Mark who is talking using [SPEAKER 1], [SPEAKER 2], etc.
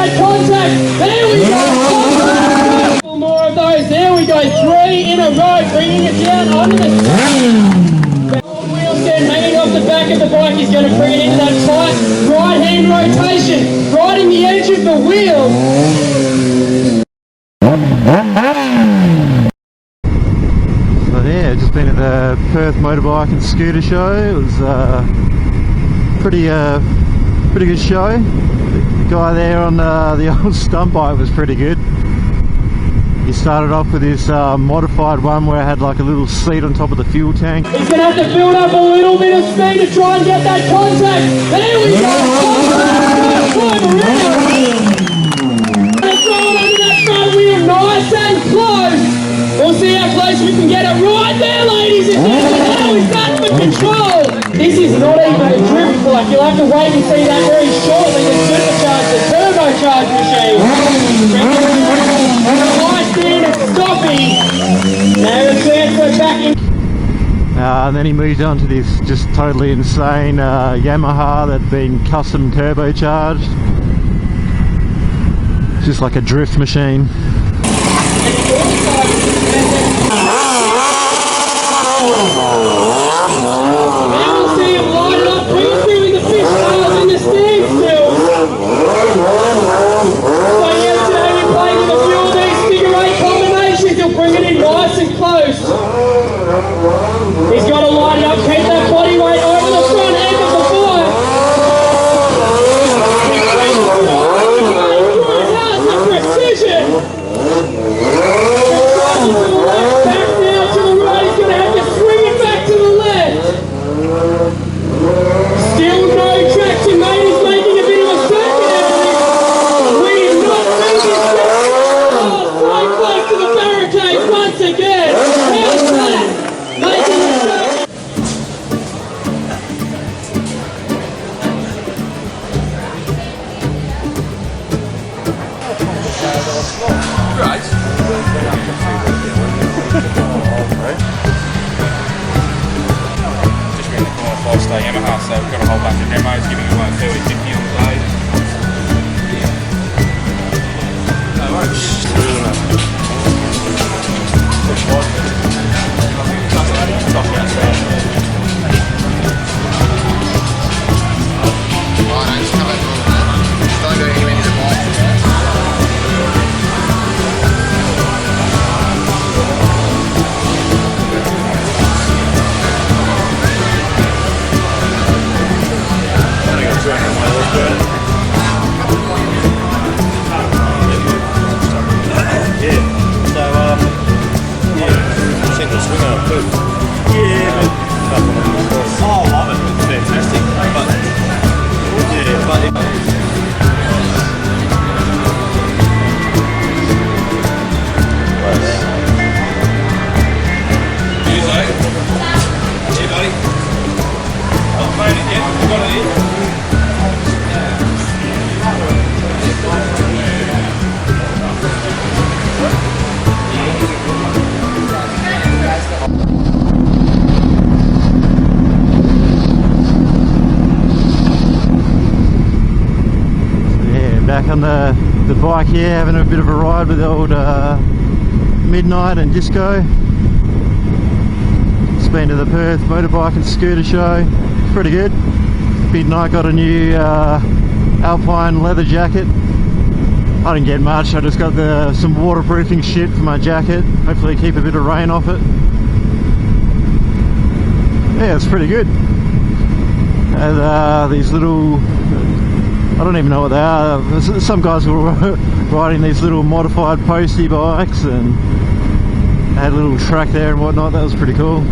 [SPEAKER 1] that contact. There we go. A couple more of those. There we go. 3 in a row, bringing it down onto the wheels stand hanging off the back of the bike. He's going to bring it into that tight right hand rotation, right in the edge of the wheel.
[SPEAKER 2] So yeah, just been at the Perth motorbike and scooter show. It was pretty good show. The guy there on the old stunt bike was pretty good. He started off with this modified one where it had like a little seat on top of the fuel tank.
[SPEAKER 1] He's going to have to build up a little bit of speed to try and get that contact. There we go. Climb around. Let's throw it under that front wheel nice and close. We'll see how close we can get it. Right there, ladies and gentlemen. Now he's got for control. This is not even a drift bike. You'll have to wait and see that very shortly. The supercharged, the turbocharged machine.
[SPEAKER 2] And then he moved on to this just totally insane Yamaha that'd been custom turbocharged. It's just like a drift machine.
[SPEAKER 1] He's got to line it up, keep that body weight over the front end of the bike. How's the precision? Back now to the right, he's going to have to swing it back to the left. Still no traction, mate, he's making a bit of a circuit out of this. We have not seen this yet. Oh, so close to the barricade once again. How's that?
[SPEAKER 3] Yamaha, so we've got a whole bunch of demos giving away 30-50 on the day. No worries.
[SPEAKER 2] Back on the bike here, having a bit of a ride with the old Midnight and Disco. Just been to the Perth motorbike and scooter show. Pretty good. Midnight got a new Alpine leather jacket. I didn't get much, I just got some waterproofing shit for my jacket. Hopefully keep a bit of rain off it. Yeah, it's pretty good. And these little, I don't even know what they are. Some guys were riding these little modified postie bikes and had a little track there and whatnot. That was pretty cool.